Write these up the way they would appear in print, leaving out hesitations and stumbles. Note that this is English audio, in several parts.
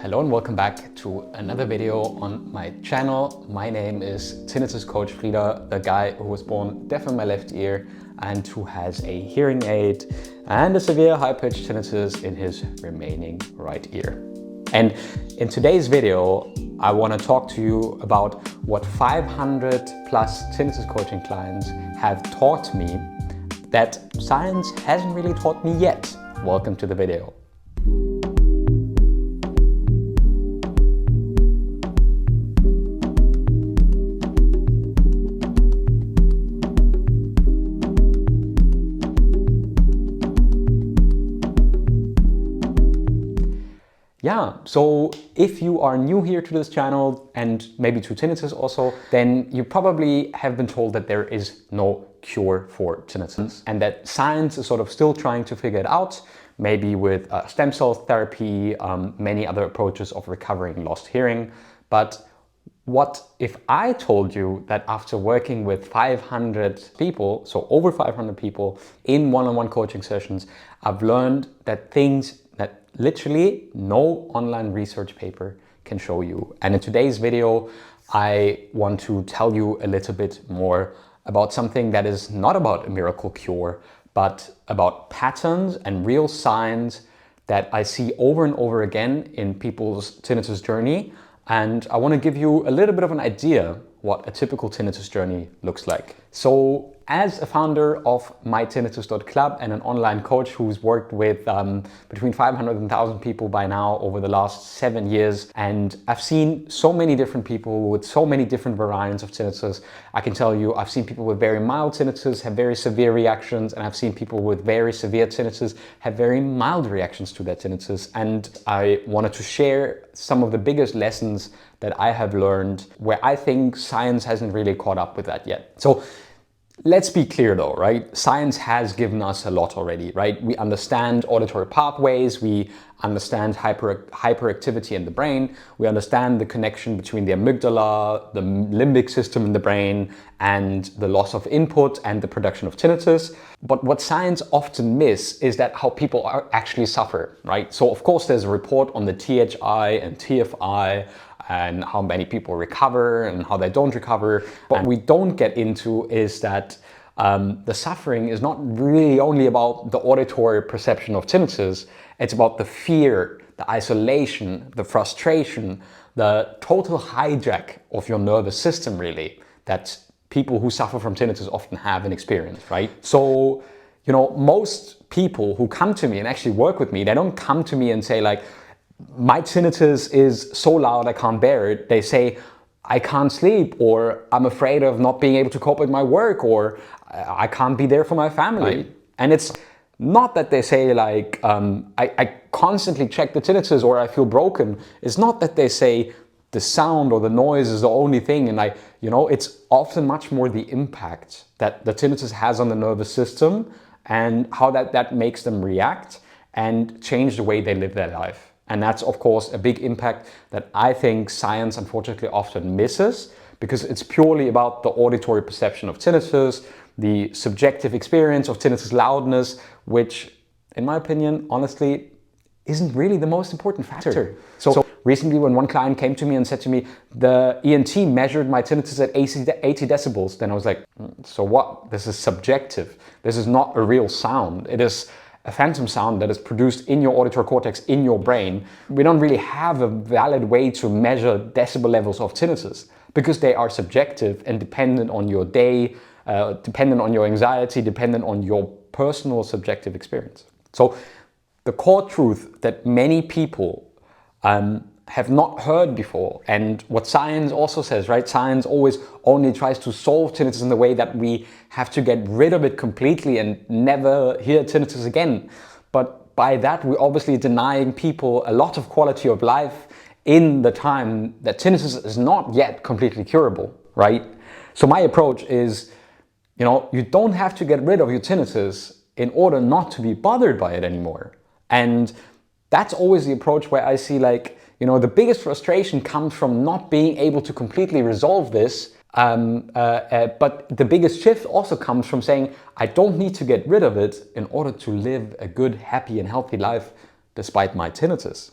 Hello and welcome back to another video on my channel. My name is Tinnitus Coach Frieder, the guy who was born deaf in my left ear and who has a hearing aid and a severe high-pitched tinnitus in his remaining right ear. And in today's video, I want to talk to you about what 500 plus tinnitus coaching clients have taught me that science hasn't really taught me yet. Welcome to the video. Yeah, so if you are new here to this channel and maybe to tinnitus also, then you probably have been told that there is no cure for tinnitus and that science is sort of still trying to figure it out, maybe with stem cell therapy, many other approaches of recovering lost hearing. But what if I told you that after working with 500 people, so over 500 people in one-on-one coaching sessions, I've learned that things that literally no online research paper can show you. And in today's video, I want to tell you a little bit more about something that is not about a miracle cure, but about patterns and real signs that I see over and over again in people's tinnitus journey. And I want to give you a little bit of an idea what a typical tinnitus journey looks like. So as a founder of mytinnitus.club and an online coach who's worked with between 500 and 1,000 people by now over the last 7 years, and I've seen so many different people with so many different variants of tinnitus. I can tell you I've seen people with very mild tinnitus have very severe reactions, and I've seen people with very severe tinnitus have very mild reactions to their tinnitus. And I wanted to share some of the biggest lessons that I have learned where I think science hasn't really caught up with that yet. So let's be clear though, right? Science has given us a lot already, right? We understand auditory pathways, we understand hyperactivity in the brain, we understand the connection between the amygdala, the limbic system in the brain, and the loss of input and the production of tinnitus. But what science often miss is that how people are actually suffer, right? So of course there's a report on the THI and TFI, and how many people recover and how they don't recover. But what we don't get into is that the suffering is not really only about the auditory perception of tinnitus, it's about the fear, the isolation, the frustration, the total hijack of your nervous system really, that people who suffer from tinnitus often have and experience, right? So, you know, most people who come to me and actually work with me, they don't come to me and say like, my tinnitus is so loud I can't bear it. They say, I can't sleep, or I'm afraid of not being able to cope with my work, or I can't be there for my family. Right. And it's not that they say like, I constantly check the tinnitus or I feel broken. It's not that they say the sound or the noise is the only thing. And it's often much more the impact that the tinnitus has on the nervous system and how that makes them react and change the way they live their life. And that's, of course, a big impact that I think science, unfortunately, often misses, because it's purely about the auditory perception of tinnitus, the subjective experience of tinnitus loudness, which, in my opinion, honestly, isn't really the most important factor. So recently, when one client came to me and said to me, the ENT measured my tinnitus at 80 decibels, then I was like, so what? This is subjective. This is not a real sound. It is a phantom sound that is produced in your auditory cortex, in your brain. We don't really have a valid way to measure decibel levels of tinnitus because they are subjective and dependent on your day, dependent on your anxiety, dependent on your personal subjective experience. So the core truth that many people have not heard before, and what science also says, right? Science always only tries to solve tinnitus in the way that we have to get rid of it completely and never hear tinnitus again. But by that, we're obviously denying people a lot of quality of life in the time that tinnitus is not yet completely curable, right? So my approach is, you don't have to get rid of your tinnitus in order not to be bothered by it anymore. And that's always the approach where I see like, the biggest frustration comes from not being able to completely resolve this. But the biggest shift also comes from saying, I don't need to get rid of it in order to live a good, happy and healthy life despite my tinnitus.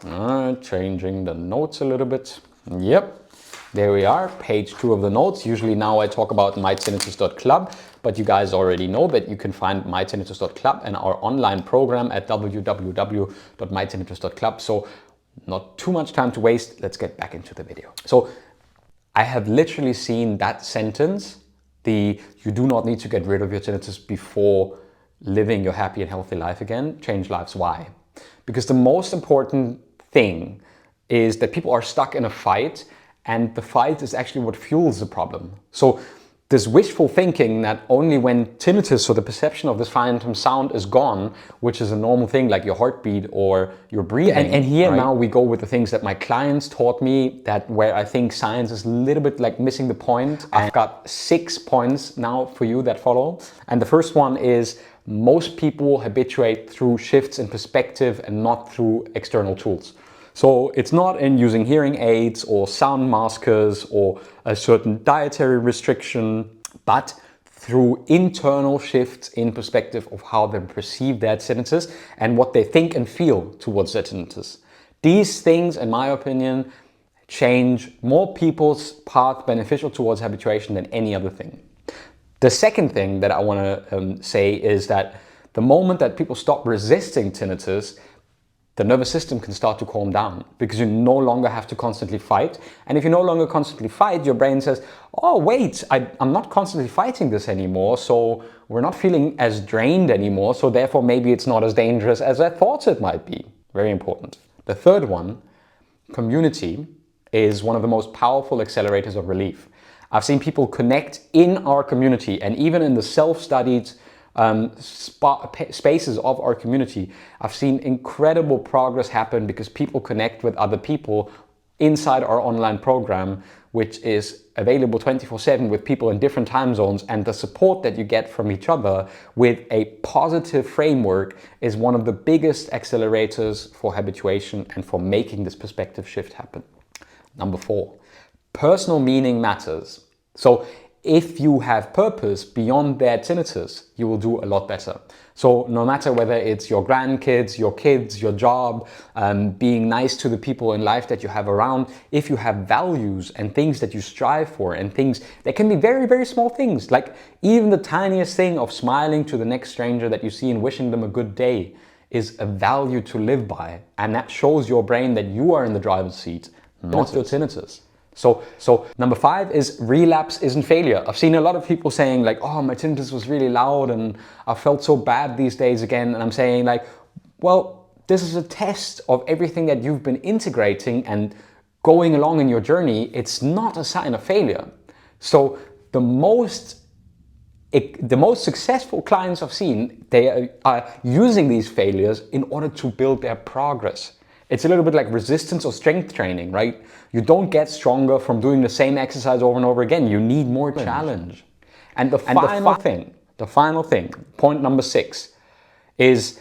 Changing the notes a little bit. Yep, there we are, page 2 of the notes. Usually now I talk about mytinnitus.club, but you guys already know that you can find mytinnitus.club and our online program at www.mytinnitus.club. So not too much time to waste. Let's get back into the video. So I have literally seen that sentence, you do not need to get rid of your tinnitus before living your happy and healthy life again, change lives. Why? Because the most important thing is that people are stuck in a fight, and the fight is actually what fuels the problem. So this wishful thinking that only when tinnitus, or the perception of this phantom sound, is gone, which is a normal thing like your heartbeat or your breathing. And here, right, now we go with the things that my clients taught me, that where I think science is a little bit like missing the point. I've got 6 points now for you that follow. And the first one is, most people habituate through shifts in perspective and not through external tools. So it's not in using hearing aids or sound maskers or a certain dietary restriction, but through internal shifts in perspective of how they perceive their tinnitus and what they think and feel towards their tinnitus. These things, in my opinion, change more people's path beneficial towards habituation than any other thing. The second thing that I want to say is that the moment that people stop resisting tinnitus, the nervous system can start to calm down, because you no longer have to constantly fight. And if you no longer constantly fight, your brain says, oh wait, I'm not constantly fighting this anymore, so we're not feeling as drained anymore, so therefore maybe it's not as dangerous as I thought it might be. Very important. The third one, community, is one of the most powerful accelerators of relief. I've seen people connect in our community, and even in the self-studied spaces of our community, I've seen incredible progress happen because people connect with other people inside our online program, which is available 24/7 with people in different time zones, and the support that you get from each other with a positive framework is one of the biggest accelerators for habituation and for making this perspective shift happen. Number 4, personal meaning matters. So if you have purpose beyond their tinnitus, you will do a lot better. So no matter whether it's your grandkids, your kids, your job, being nice to the people in life that you have around, if you have values and things that you strive for, and things that can be very, very small things, like even the tiniest thing of smiling to the next stranger that you see and wishing them a good day is a value to live by. And that shows your brain that you are in the driver's seat, not your tinnitus. So number 5 is, relapse isn't failure. I've seen a lot of people saying like, oh, my tinnitus was really loud and I felt so bad these days again. And I'm saying like, well, this is a test of everything that you've been integrating and going along in your journey. It's not a sign of failure. So the most successful clients I've seen, they are using these failures in order to build their progress. It's a little bit like resistance or strength training, right? You don't get stronger from doing the same exercise over and over again. You need more challenge. And the final thing, point number 6, is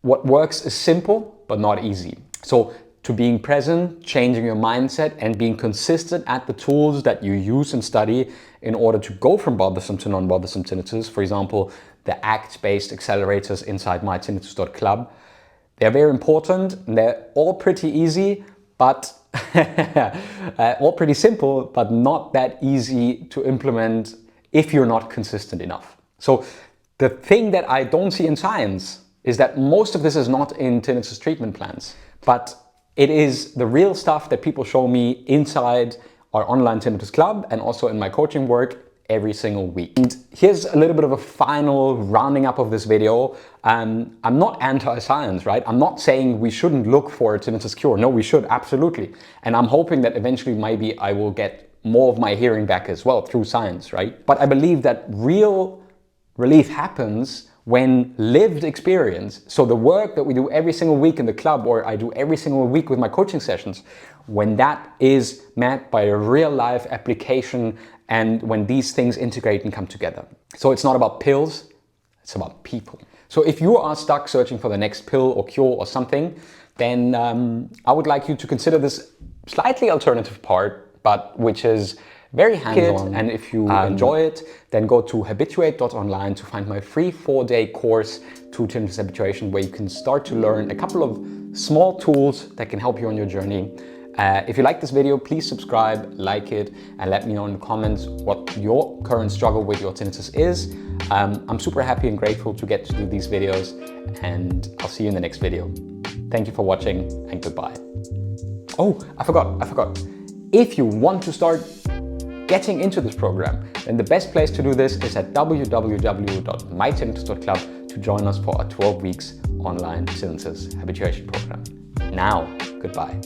what works is simple but not easy. So to being present, changing your mindset, and being consistent at the tools that you use and study in order to go from bothersome to non-bothersome tinnitus. For example, the ACT-based accelerators inside mytinnitus.club. They're very important, and they're all pretty easy, but all pretty simple, but not that easy to implement if you're not consistent enough. So the thing that I don't see in science is that most of this is not in tinnitus treatment plans, but it is the real stuff that people show me inside our online tinnitus club and also in my coaching work every single week. And here's a little bit of a final rounding up of this video. I'm not anti-science, right? I'm not saying we shouldn't look for a tinnitus cure. No, we should, absolutely. And I'm hoping that eventually maybe I will get more of my hearing back as well through science, right? But I believe that real relief happens when lived experience, so the work that we do every single week in the club, or I do every single week with my coaching sessions, when that is met by a real life application and when these things integrate and come together. So it's not about pills, it's about people. So if you are stuck searching for the next pill or cure or something, then I would like you to consider this slightly alternative part, but which is very hands-on. And if you enjoy it, then go to habituate.online to find my free 4-day course to tinnitus habituation, where you can start to learn a couple of small tools that can help you on your journey. If you like this video, please subscribe, like it, and let me know in the comments what your current struggle with your tinnitus is. I'm super happy and grateful to get to do these videos, and I'll see you in the next video. Thank you for watching, and goodbye. Oh, I forgot. If you want to start getting into this program, then the best place to do this is at www.mytinnitus.club to join us for our 12 weeks online tinnitus habituation program. Now, goodbye.